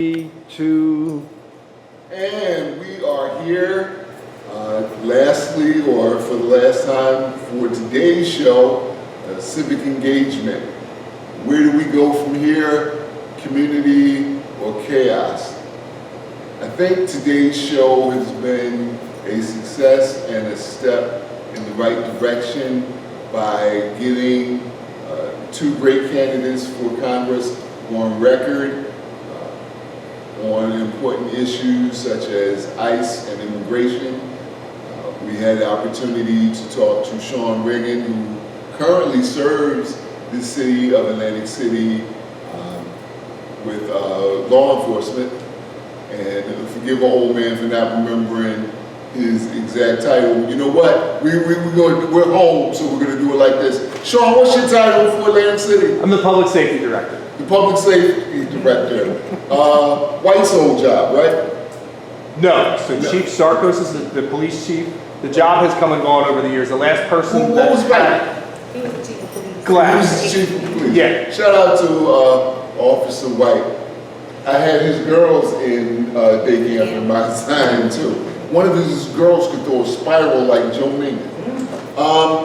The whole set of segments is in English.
Two. And we are here, lastly, or for the last time, for today's show, Civic Engagement. Where do we go from here? Community or chaos? I think today's show has been a success and a step in the right direction by getting two great candidates for Congress on record on important issues such as ICE and immigration. We had the opportunity to talk to Sean Reagan, who currently serves the city of Atlantic City with law enforcement. And forgive an old man for not remembering his exact title. You know what? We're home, so we're going to do it like this. Sean, what's your title for Atlantic City? I'm the Public Safety Director. The Public Safety Director. White's old job, right? No. So Chief Sarkos is the police chief. The job has come and gone over the years. The last person What was back? He was the chief of police. Glass. He was the chief of police. Yeah. Shout out to Officer White. I had his girls in day camp in my time too. One of his girls could throw a spiral like Joe Ming.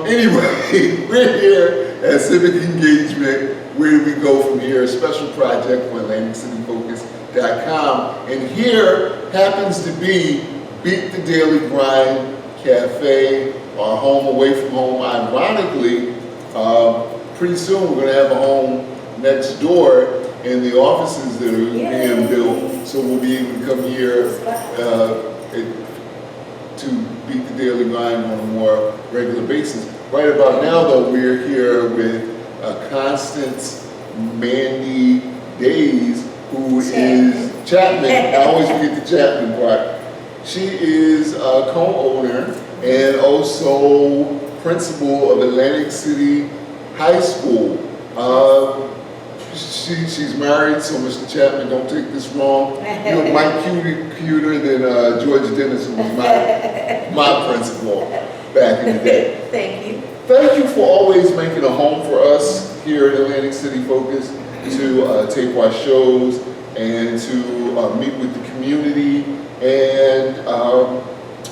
Anyway, we're here at Civic Engagement. Where do we go from here? A special project for AtlanticCityFocus.com. And here happens to be Beat the Daily Grind Cafe, our home away from home. Ironically, pretty soon we're going to have a home next door in the offices that are being built. So we'll be able to come here to beat the daily grind on a more regular basis. Right about now, though, we're here with Constance Mandy Days, who is Chapman. I always forget the Chapman part. She is a co-owner and also principal of Atlantic City High School. She's married, so Mr. Chapman, don't take this wrong. You're Mike cuter than George Dennis, who was my principal back in the day. Thank you. Thank you for always making a home for us here at Atlantic City Focus to tape our shows and to meet with the community. And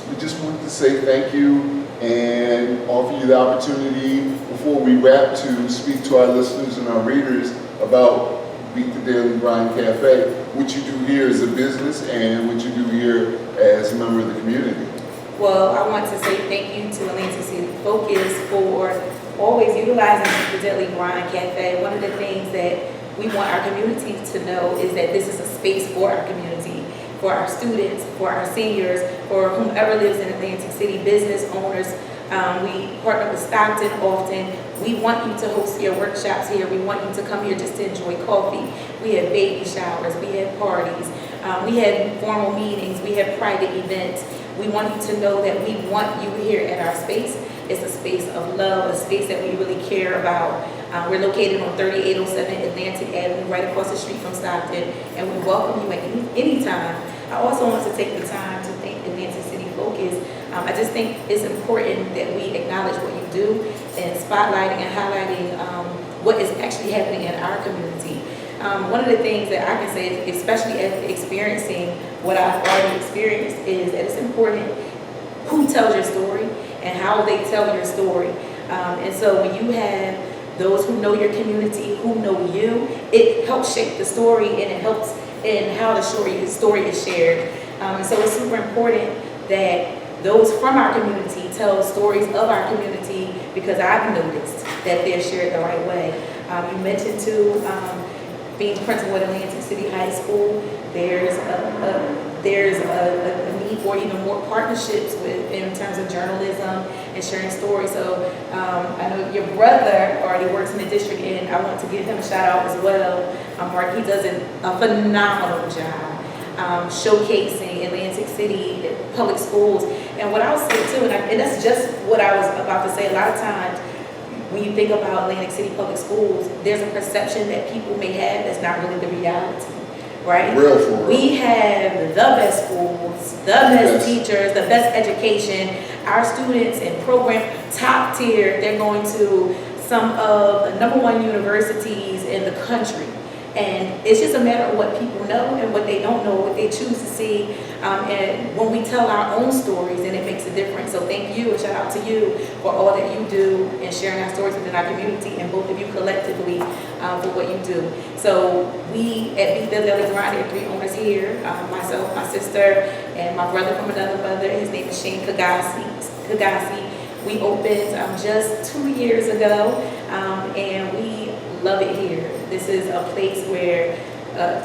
we just wanted to say thank you and offer you the opportunity before we wrap to speak to our listeners and our readers about Beat the Daily Grind Cafe, what you do here as a business and what you do here as a member of the community. Well, I want to say thank you to Atlantic City Focus for always utilizing the Daily Grind Cafe. One of the things that we want our community to know is that this is a space for our community, for our students, for our seniors, for whomever lives in Atlantic City, business owners. We partner with Stockton often. We want you to host your workshops here. We want you to come here just to enjoy coffee. We have baby showers. We have parties. We have formal meetings. We have private events. We want you to know that we want you here at our space. It's a space of love, a space that we really care about. We're located on 3807 Atlantic Avenue, right across the street from Stockton, and we welcome you at any time. I also want to take the time to thank Atlantic City Focus. I just think it's important that we acknowledge what you do and spotlighting and highlighting what is actually happening in our community. One of the things that I can say, especially after experiencing what I've already experienced, is that it's important who tells your story and how they tell your story. And so when you have those who know your community, who know you, it helps shape the story and it helps in how the story is shared. And so it's super important that those from our community tell stories of our community, because I've noticed that they're shared the right way. You mentioned too, being principal at Atlantic City High School, there's a need for even more partnerships in terms of journalism and sharing stories. So I know your brother already works in the district, and I want to give him a shout out as well. Mark, he does a phenomenal job showcasing Atlantic City public schools. And what I'll say too, and that's just what I was about to say, a lot of times when you think about Atlantic City public schools, there's a perception that people may have that's not really the reality, right? Real for real. We have the best schools, the best teachers, the best education. Our students in program, top tier, they're going to some of the #1 universities in the country. And it's just a matter of what people know and what they don't know, what they choose to see. And when we tell our own stories, and it makes a difference. So thank you and shout out to you for all that you do and sharing our stories within our community, and both of you collectively for what you do. So we at Beef Daily Grind are 3 owners here, myself, my sister, and my brother from another mother. His name is Shane Kagasi. We opened just 2 years ago, and we love it here. This is a place where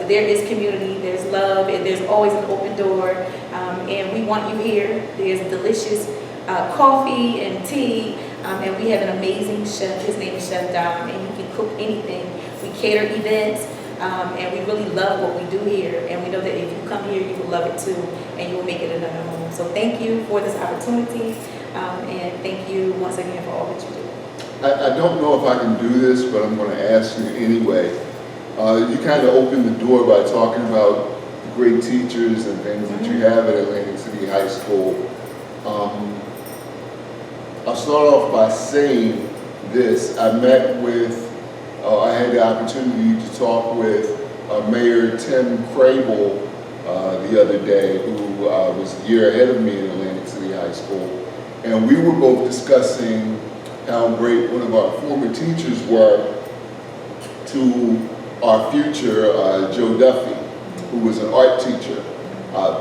there is community, there's love, and there's always an open door, and we want you here. There's delicious coffee and tea, and we have an amazing chef. His name is Chef Dom, and he can cook anything. We cater events, and we really love what we do here, and we know that if you come here, you will love it too, and you will make it another home. So thank you for this opportunity, and thank you once again for all that you do. I don't know if I can do this, but I'm going to ask you anyway. You kind of opened the door by talking about the great teachers and things that you have at Atlantic City High School. I'll start off by saying this. I had the opportunity to talk with Mayor Tim Crable the other day, who was a year ahead of me at Atlantic City High School. And we were both discussing how great one of our former teachers were to our future, Joe Duffy, who was an art teacher,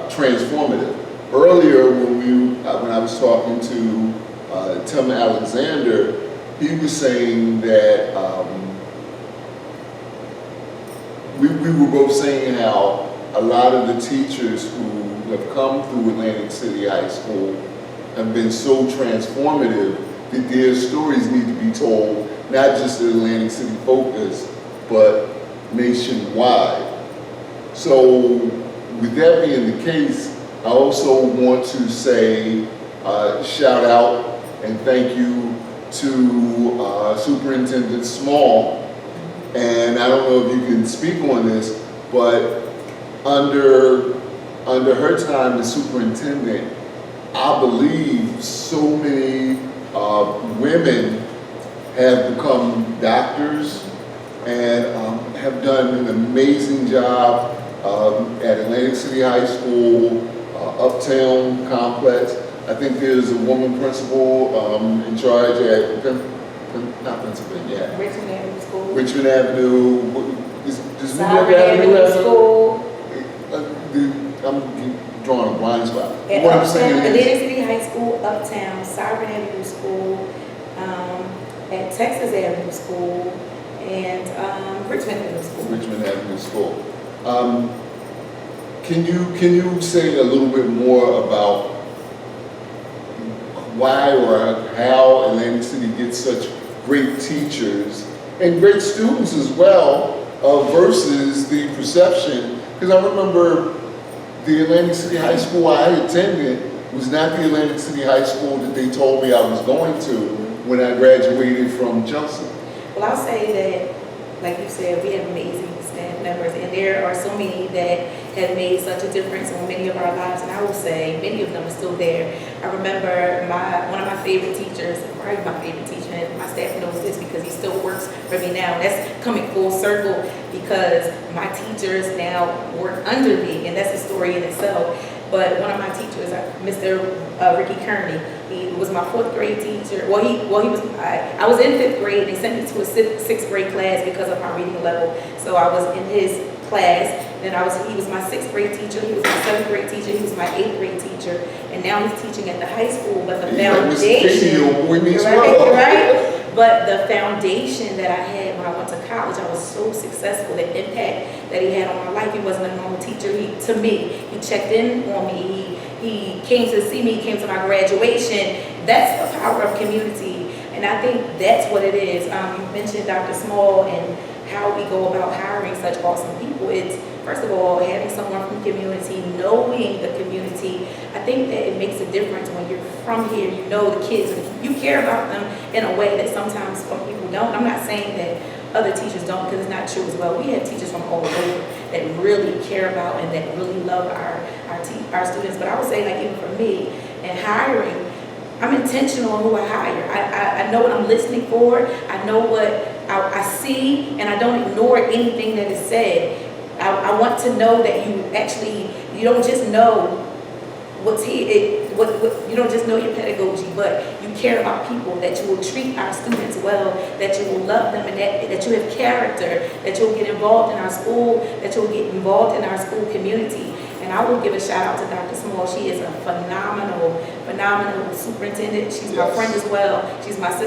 transformative. Earlier, when I was talking to Tim Alexander, he was saying that we were both saying how a lot of the teachers who have come through Atlantic City High School have been so transformative that their stories need to be told, not just at Atlantic City Focus, but nationwide. So with that being the case, I also want to say shout out and thank you to Superintendent Small. And I don't know if you can speak on this, but under her time as superintendent, I believe so many women have become doctors and have done an amazing job at Atlantic City High School, Uptown Complex. I think there's a woman principal in charge at not Pennsylvania, Richmond Avenue School. Richmond Avenue. Does Sovereign Avenue School. I'm drawing a blind spot. At What I'm saying Atlantic is, City High School, Uptown, Sovereign Avenue School, at Texas Avenue School, and Richmond Avenue School. Richmond Avenue School. Can you say a little bit more about why or how Atlantic City gets such great teachers and great students as well, versus the perception? Because I remember the Atlantic City High School I attended was not the Atlantic City High School that they told me I was going to when I graduated from Chelsea. Well, I'll say that, like you said, we have amazing staff members, and there are so many that have made such a difference on many of our lives, and I will say many of them are still there. I remember one of my favorite teachers, probably my favorite teacher, and my staff knows this because he still works for me now. That's coming full circle because my teachers now work under me, and that's a story in itself. But one of my teachers, Mr. Ricky Kearney, he was my 4th grade teacher. Well, he was. I was in 5th grade. They sent me to a 6th grade class because of my reading level. So I was in his class. Then he was my 6th grade teacher. He was my 7th grade teacher. He was my 8th grade teacher. And now he's teaching at the high school. But the foundation, right? But the foundation that I had when I went to college, I was so successful. The impact that he had on my life. He wasn't a normal teacher. To me, he checked in on me. He came to see me. He came to my graduation. That's the power of community, and I think that's what it is. You mentioned Dr. Small and how we go about hiring such awesome people. It's, first of all, having someone from the community, knowing the community. I think that it makes a difference when you're from here, you know the kids, and you care about them in a way that sometimes some people don't. I'm not saying that other teachers don't, because it's not true as well. We have teachers from all over that really care about and that really love our students. But I would say, like, even for me, and hiring, I'm intentional on who I hire. I know what I'm listening for. I know what I see and I don't ignore anything that is said. I want to know that you don't just know what's here, you don't just know your pedagogy, but you care about people, that you will treat our students well, that you will love them, and that you have character, that you'll get involved in our school, that you'll get involved in our school community. And I will give a shout out to Dr. Small. She is a phenomenal superintendent. She's my friend as well. She's my sister.